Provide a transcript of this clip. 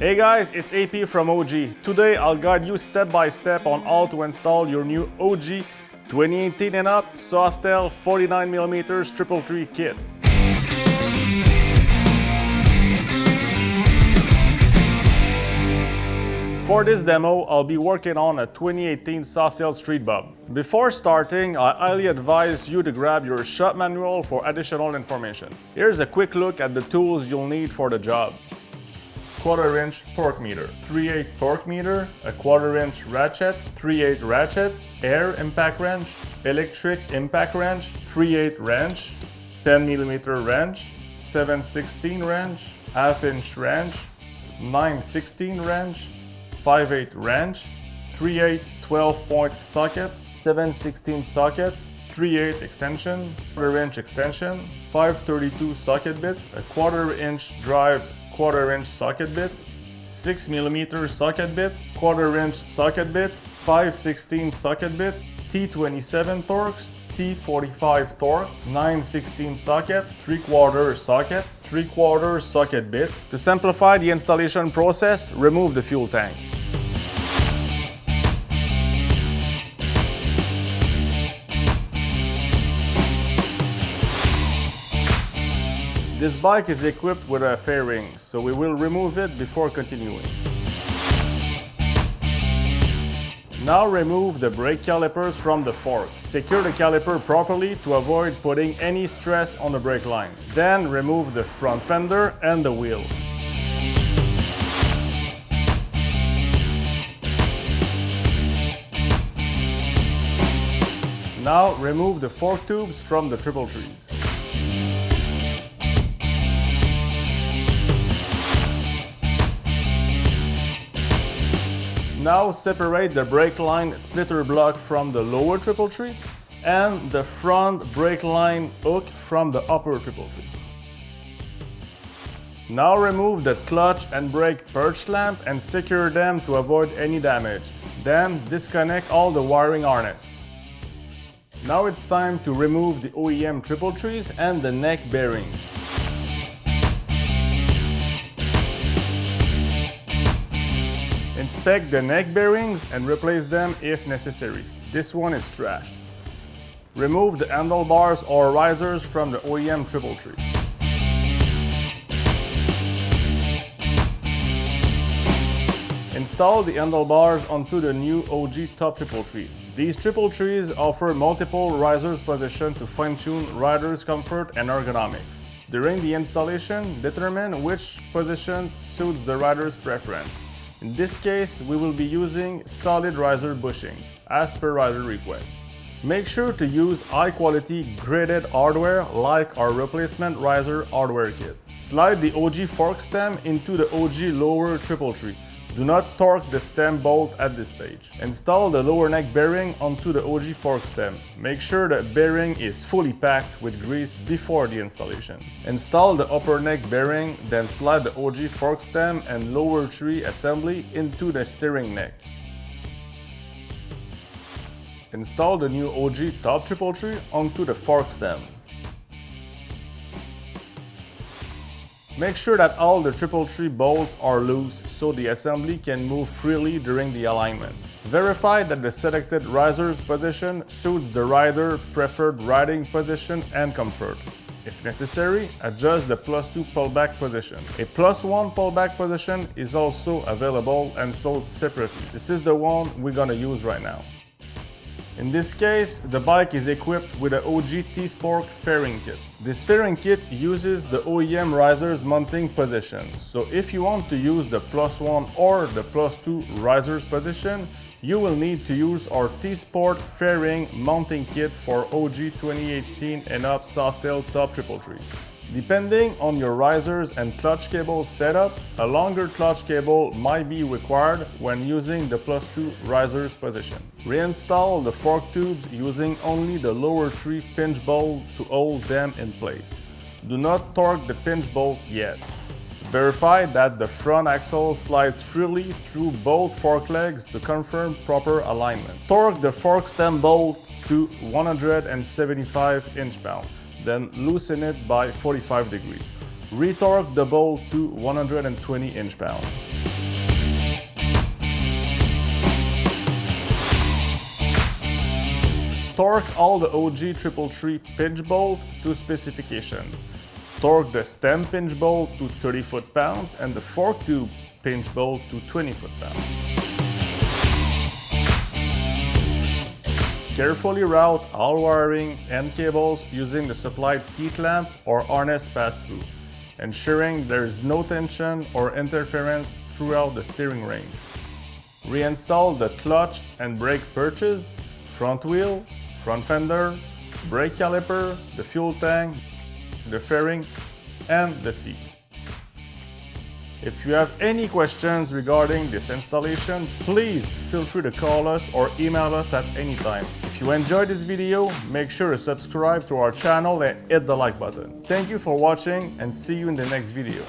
Hey guys, it's AP from OG. Today I'll guide you step by step on how to install your new OG 2018 and up Softail 49mm 333 kit. For this demo, I'll be working on a 2018 Softail Street Bob. Before starting, I highly advise you to grab your shop manual for additional information. Here's a quick look at the tools you'll need for the job. 1/4 inch torque meter, 3/8 torque meter, a 1/4 inch ratchet, 3/8 ratchets, air impact wrench, electric impact wrench, 3/8 wrench, 10mm wrench, 7/16 wrench, 1/2 inch wrench, 9/16 wrench, 5/8 wrench, 3/8 12-point socket, 7/16 socket, 3/8 extension, 1/4 inch extension, 5/32 socket bit, a 1/4 inch drive 1/4 inch socket bit, 6mm socket bit, 1/4 inch socket bit, 5/16 socket bit, T27 Torx, T45 torque, 9/16 socket, 3/4 socket, 3/4 socket bit. To simplify the installation process, remove the fuel tank. This bike is equipped with a fairing, so we will remove it before continuing. Now remove the brake calipers from the fork. Secure the caliper properly to avoid putting any stress on the brake line. Then remove the front fender and the wheel. Now remove the fork tubes from the triple trees. Now separate the brake line splitter block from the lower triple tree and the front brake line hook from the upper triple tree. Now remove the clutch and brake perch lamp and secure them to avoid any damage. Then disconnect all the wiring harness. Now it's time to remove the OEM triple trees and the neck bearings. Inspect the neck bearings and replace them if necessary. This one is trashed. Remove the handlebars or risers from the OEM triple tree. Install the handlebars onto the new OG top triple tree. These triple trees offer multiple risers positions to fine-tune riders' comfort and ergonomics. During the installation, determine which positions suits the rider's preference. In this case, we will be using solid riser bushings, as per rider request. Make sure to use high-quality graded hardware like our replacement riser hardware kit. Slide the OG fork stem into the OG lower triple tree. Do not torque the stem bolt at this stage. Install the lower neck bearing onto the OG fork stem. Make sure the bearing is fully packed with grease before the installation. Install the upper neck bearing, then slide the OG fork stem and lower tree assembly into the steering neck. Install the new OG top triple tree onto the fork stem. Make sure that all the triple tree bolts are loose so the assembly can move freely during the alignment. Verify that the selected riser's position suits the rider's preferred riding position and comfort. If necessary, adjust the +2 pullback position. A +1 pullback position is also available and sold separately. This is the one we're gonna use right now. In this case, the bike is equipped with an OG T-Sport fairing kit. This fairing kit uses the OEM riser's mounting position, so if you want to use the +1 or the +2 riser's position, you will need to use our T-Sport fairing mounting kit for OG 2018 and up Softail top triple trees. Depending on your risers and clutch cable setup, a longer clutch cable might be required when using the +2 riser's position. Reinstall the fork tubes using only the lower tree pinch bolt to hold them in place. Do not torque the pinch bolt yet. Verify that the front axle slides freely through both fork legs to confirm proper alignment. Torque the fork stem bolt to 175 inch-pound. Then loosen it by 45 degrees. Retorque the bolt to 120 inch-pound. Torque all the OG 333 pinch bolt to specification. Torque the stem pinch bolt to 30 foot-pounds and the fork tube pinch bolt to 20 foot-pounds. Carefully route all wiring and cables using the supplied heat lamp or harness pass-through, ensuring there is no tension or interference throughout the steering range. Reinstall the clutch and brake perches, front wheel, front fender, brake caliper, the fuel tank, the fairing, and the seat. If you have any questions regarding this installation, please feel free to call us or email us at any time. If you enjoyed this video, make sure to subscribe to our channel and hit the like button. Thank you for watching and see you in the next video.